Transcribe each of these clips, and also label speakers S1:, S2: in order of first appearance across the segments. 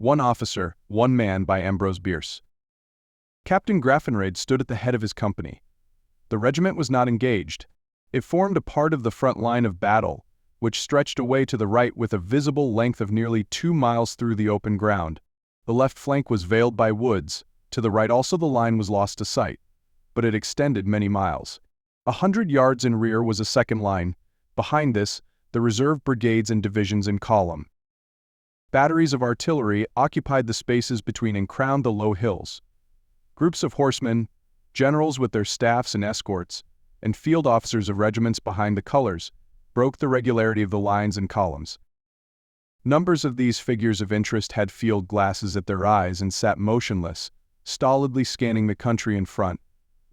S1: One Officer, One Man by Ambrose Bierce. Captain Graffenreid stood at the head of his company. The regiment was not engaged. It formed a part of the front line of battle, which stretched away to the right with a visible length of nearly 2 miles through the open ground. The left flank was veiled by woods, to the right also the line was lost to sight, but it extended many miles. 100 yards in rear was a second line. Behind this, the reserve brigades and divisions in column. Batteries of artillery occupied the spaces between and crowned the low hills. Groups of horsemen, generals with their staffs and escorts, and field officers of regiments behind the colors, broke the regularity of the lines and columns. Numbers of these figures of interest had field glasses at their eyes and sat motionless, stolidly scanning the country in front.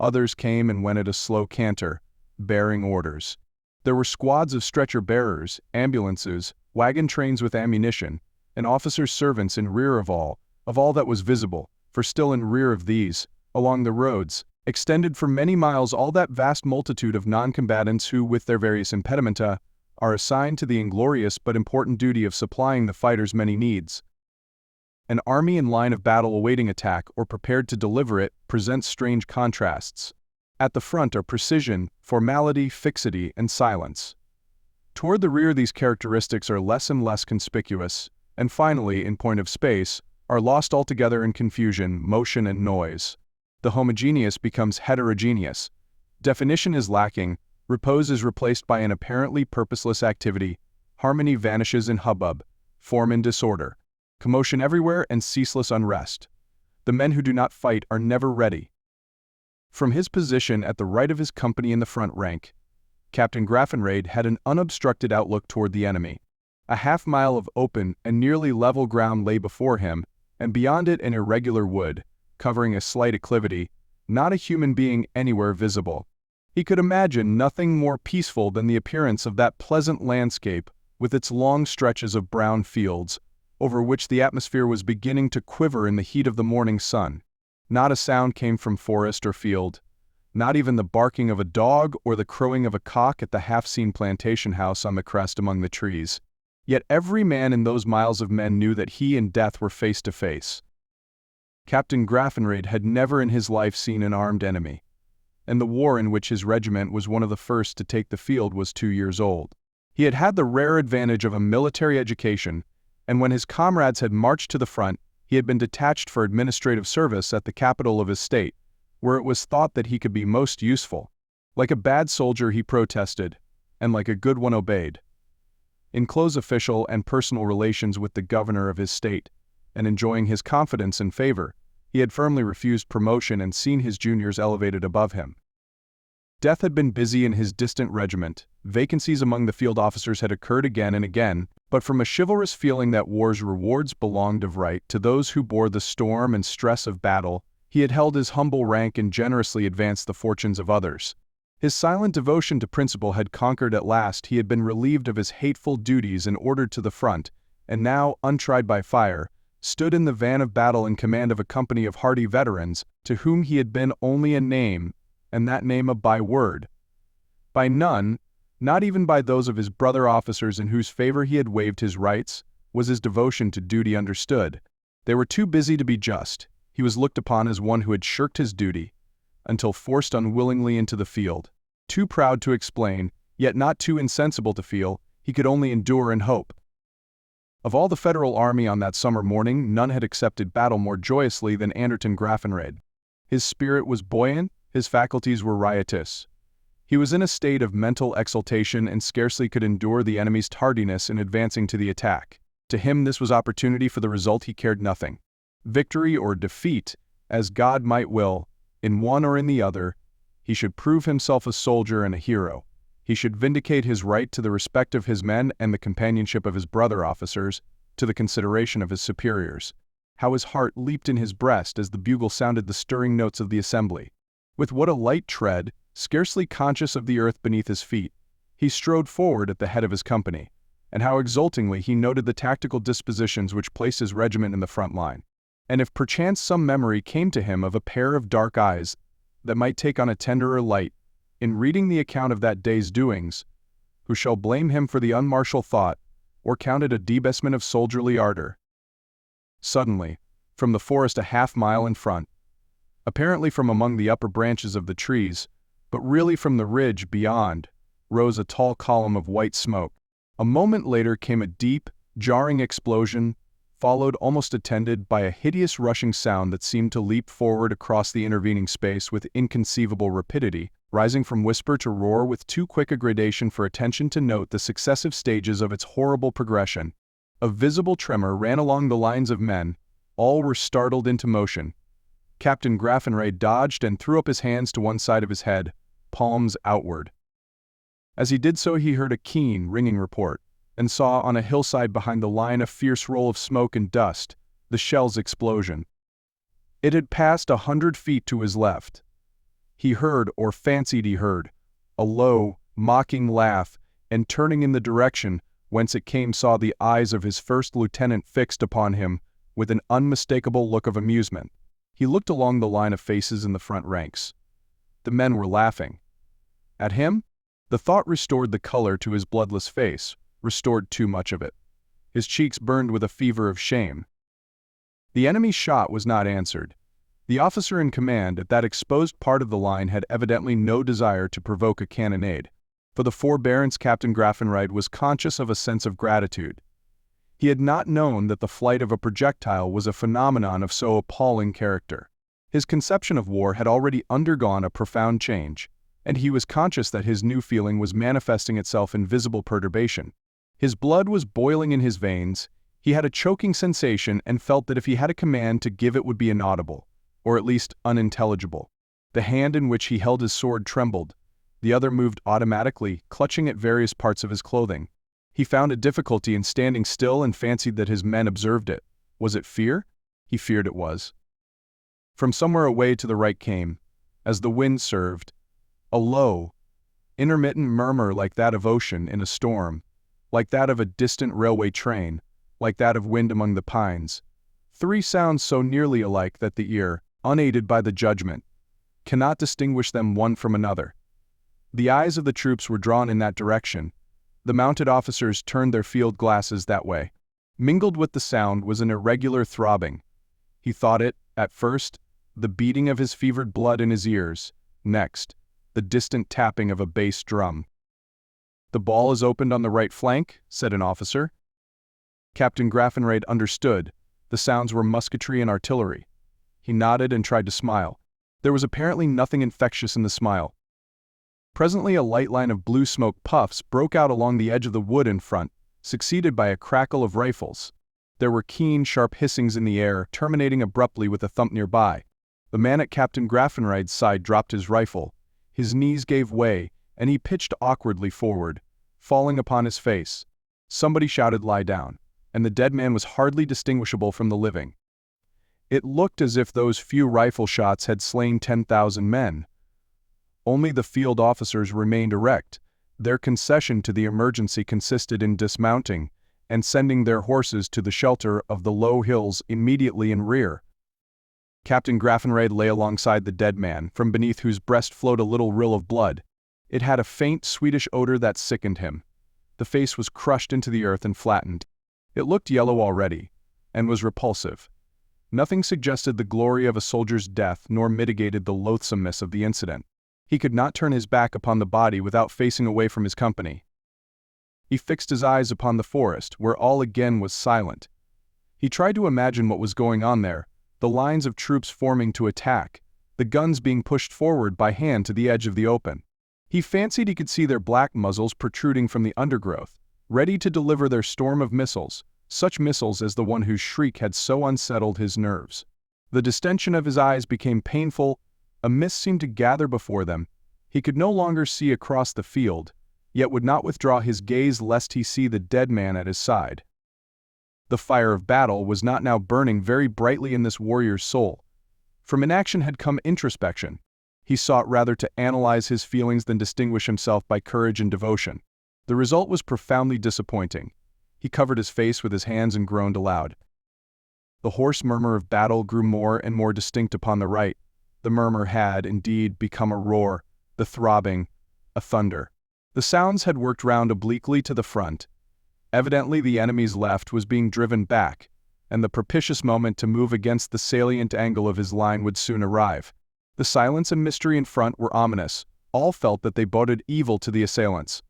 S1: Others came and went at a slow canter, bearing orders. There were squads of stretcher-bearers, ambulances, wagon trains with ammunition, and officers' servants in rear of all that was visible, for still in rear of these, along the roads, extended for many miles all that vast multitude of non-combatants who, with their various impedimenta, are assigned to the inglorious but important duty of supplying the fighter's many needs. An army in line of battle awaiting attack or prepared to deliver it presents strange contrasts. At the front are precision, formality, fixity, and silence. Toward the rear these characteristics are less and less conspicuous, and finally, in point of space, are lost altogether in confusion, motion, and noise. The homogeneous becomes heterogeneous. Definition is lacking, repose is replaced by an apparently purposeless activity, harmony vanishes in hubbub, form in disorder, commotion everywhere and ceaseless unrest. The men who do not fight are never ready. From his position at the right of his company in the front rank, Captain Graffenreid had an unobstructed outlook toward the enemy. A half-mile of open and nearly level ground lay before him, and beyond it an irregular wood, covering a slight acclivity, not a human being anywhere visible. He could imagine nothing more peaceful than the appearance of that pleasant landscape with its long stretches of brown fields, over which the atmosphere was beginning to quiver in the heat of the morning sun. Not a sound came from forest or field, not even the barking of a dog or the crowing of a cock at the half-seen plantation house on the crest among the trees. Yet every man in those miles of men knew that he and death were face to face. Captain Graffenreid had never in his life seen an armed enemy, and the war in which his regiment was one of the first to take the field was 2 years old. He had had the rare advantage of a military education, and when his comrades had marched to the front, he had been detached for administrative service at the capital of his state, where it was thought that he could be most useful. Like a bad soldier he protested, and like a good one obeyed. In close official and personal relations with the governor of his state, and enjoying his confidence and favor, he had firmly refused promotion and seen his juniors elevated above him. Death had been busy in his distant regiment, vacancies among the field officers had occurred again and again, but from a chivalrous feeling that war's rewards belonged of right to those who bore the storm and stress of battle, he had held his humble rank and generously advanced the fortunes of others. His silent devotion to principle had conquered at last. He had been relieved of his hateful duties and ordered to the front, and now, untried by fire, stood in the van of battle in command of a company of hardy veterans, to whom he had been only a name, and that name a byword. By none, not even by those of his brother officers in whose favor he had waived his rights, was his devotion to duty understood. They were too busy to be just. He was looked upon as one who had shirked his duty, until forced unwillingly into the field. Too proud to explain, yet not too insensible to feel, he could only endure and hope. Of all the Federal army on that summer morning, none had accepted battle more joyously than Captain Graffenreid. His spirit was buoyant, his faculties were riotous. He was in a state of mental exaltation and scarcely could endure the enemy's tardiness in advancing to the attack. To him this was opportunity, for the result he cared nothing. Victory or defeat, as God might will, in one or in the other, he should prove himself a soldier and a hero. He should vindicate his right to the respect of his men and the companionship of his brother officers, to the consideration of his superiors. How his heart leaped in his breast as the bugle sounded the stirring notes of the assembly. With what a light tread, scarcely conscious of the earth beneath his feet, he strode forward at the head of his company, and how exultingly he noted the tactical dispositions which placed his regiment in the front line. And if perchance some memory came to him of a pair of dark eyes that might take on a tenderer light, in reading the account of that day's doings, who shall blame him for the unmartial thought, or count it a debasement of soldierly ardor? Suddenly, from the forest a half-mile in front, apparently from among the upper branches of the trees, but really from the ridge beyond, rose a tall column of white smoke. A moment later came a deep, jarring explosion, followed almost attended by a hideous rushing sound that seemed to leap forward across the intervening space with inconceivable rapidity, rising from whisper to roar with too quick a gradation for attention to note the successive stages of its horrible progression. A visible tremor ran along the lines of men. All were startled into motion. Captain Graffenreid dodged and threw up his hands to one side of his head, palms outward. As he did so, he heard a keen, ringing report, and saw on a hillside behind the line a fierce roll of smoke and dust, the shell's explosion. It had passed 100 feet to his left. He heard, or fancied he heard, a low, mocking laugh, and turning in the direction whence it came saw the eyes of his first lieutenant fixed upon him with an unmistakable look of amusement. He looked along the line of faces in the front ranks. The men were laughing. At him? The thought restored the color to his bloodless face, restored too much of it. His cheeks burned with a fever of shame. The enemy's shot was not answered. The officer in command at that exposed part of the line had evidently no desire to provoke a cannonade. For the forbearance, Captain Graffenreid was conscious of a sense of gratitude. He had not known that the flight of a projectile was a phenomenon of so appalling character. His conception of war had already undergone a profound change, and he was conscious that his new feeling was manifesting itself in visible perturbation. His blood was boiling in his veins, he had a choking sensation and felt that if he had a command to give it would be inaudible, or at least unintelligible. The hand in which he held his sword trembled, the other moved automatically, clutching at various parts of his clothing. He found a difficulty in standing still and fancied that his men observed it. Was it fear? He feared it was. From somewhere away to the right came, as the wind served, a low, intermittent murmur like that of ocean in a storm, like that of a distant railway train, like that of wind among the pines. Three sounds so nearly alike that the ear, unaided by the judgment, cannot distinguish them one from another. The eyes of the troops were drawn in that direction. The mounted officers turned their field glasses that way. Mingled with the sound was an irregular throbbing. He thought it, at first, the beating of his fevered blood in his ears, next, the distant tapping of a bass drum. "The ball is opened on the right flank," said an officer. Captain Graffenreid understood. The sounds were musketry and artillery. He nodded and tried to smile. There was apparently nothing infectious in the smile. Presently a light line of blue smoke puffs broke out along the edge of the wood in front, succeeded by a crackle of rifles. There were keen, sharp hissings in the air, terminating abruptly with a thump nearby. The man at Captain Graffenreid's side dropped his rifle. His knees gave way, and he pitched awkwardly forward, falling upon his face. Somebody shouted, "Lie down," and the dead man was hardly distinguishable from the living. It looked as if those few rifle shots had slain 10,000 men. Only the field officers remained erect. Their concession to the emergency consisted in dismounting and sending their horses to the shelter of the low hills immediately in rear. Captain Graffenreid lay alongside the dead man, from beneath whose breast flowed a little rill of blood. It had a faint, sweetish odor that sickened him. The face was crushed into the earth and flattened. It looked yellow already, and was repulsive. Nothing suggested the glory of a soldier's death nor mitigated the loathsomeness of the incident. He could not turn his back upon the body without facing away from his company. He fixed his eyes upon the forest, where all again was silent. He tried to imagine what was going on there, the lines of troops forming to attack, the guns being pushed forward by hand to the edge of the open. He fancied he could see their black muzzles protruding from the undergrowth, ready to deliver their storm of missiles, such missiles as the one whose shriek had so unsettled his nerves. The distension of his eyes became painful. A mist seemed to gather before them. He could no longer see across the field, yet would not withdraw his gaze lest he see the dead man at his side. The fire of battle was not now burning very brightly in this warrior's soul. From inaction had come introspection. He sought rather to analyze his feelings than distinguish himself by courage and devotion. The result was profoundly disappointing. He covered his face with his hands and groaned aloud. The hoarse murmur of battle grew more and more distinct upon the right. The murmur had, indeed, become a roar, the throbbing, a thunder. The sounds had worked round obliquely to the front. Evidently the enemy's left was being driven back. and the propitious moment to move against the salient angle of his line would soon arrive. The silence and mystery in front were ominous. All felt that they boded evil to the assailants.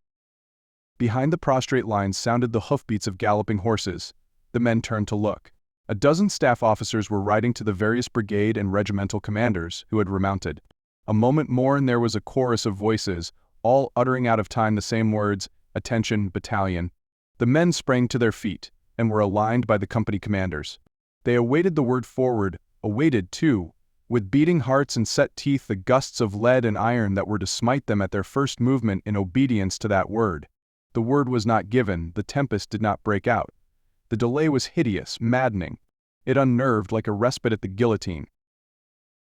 S1: Behind the prostrate lines sounded the hoofbeats of galloping horses. The men turned to look. A dozen staff officers were riding to the various brigade and regimental commanders who had remounted. A moment more and there was a chorus of voices, all uttering out of time the same words, "Attention, battalion." The men sprang to their feet, and were aligned by the company commanders. They awaited the word forward, awaited, too, with beating hearts and set teeth the gusts of lead and iron that were to smite them at their first movement in obedience to that word. The word was not given, the tempest did not break out. The delay was hideous, maddening. It unnerved like a respite at the guillotine.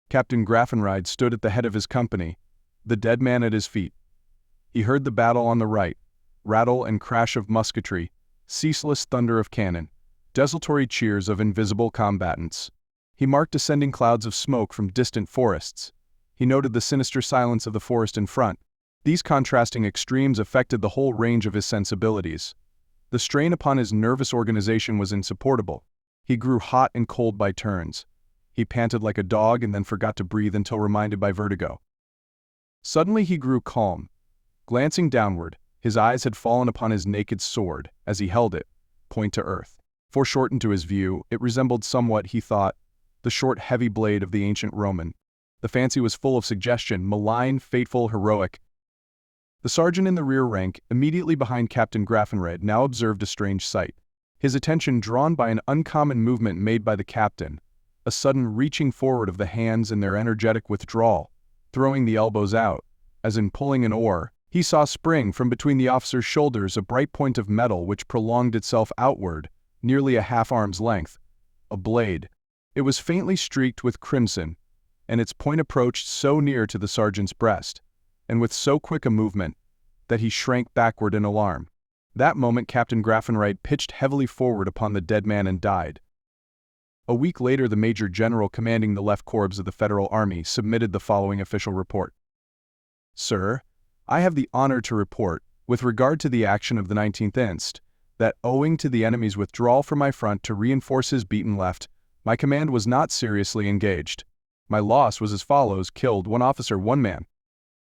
S1: Captain Graffenreid stood at the head of his company, the dead man at his feet. He heard the battle on the right, rattle and crash of musketry, ceaseless thunder of cannon, desultory cheers of invisible combatants. He marked ascending clouds of smoke from distant forests. He noted the sinister silence of the forest in front. These contrasting extremes affected the whole range of his sensibilities. The strain upon his nervous organization was insupportable. He grew hot and cold by turns. He panted like a dog and then forgot to breathe until reminded by vertigo. Suddenly he grew calm. Glancing downward, his eyes had fallen upon his naked sword, as he held it, point to earth. Foreshortened to his view, it resembled somewhat, he thought, the short, heavy blade of the ancient Roman. The fancy was full of suggestion, malign, fateful, heroic. The sergeant in the rear rank, immediately behind Captain Graffenreid, now observed a strange sight. His attention drawn by an uncommon movement made by the captain, a sudden reaching forward of the hands and their energetic withdrawal, throwing the elbows out, as in pulling an oar. He saw spring from between the officer's shoulders a bright point of metal which prolonged itself outward, nearly a half-arm's length. A blade. It was faintly streaked with crimson, and its point approached so near to the sergeant's breast, and with so quick a movement, that he shrank backward in alarm. That moment Captain Graffenreid pitched heavily forward upon the dead man and died. A week later the Major General commanding the Left Corps of the Federal Army submitted the following official report. Sir, I have the honor to report, with regard to the action of the 19th inst., that owing to the enemy's withdrawal from my front to reinforce his beaten left, my command was not seriously engaged. My loss was as follows: killed 1 officer, 1 man,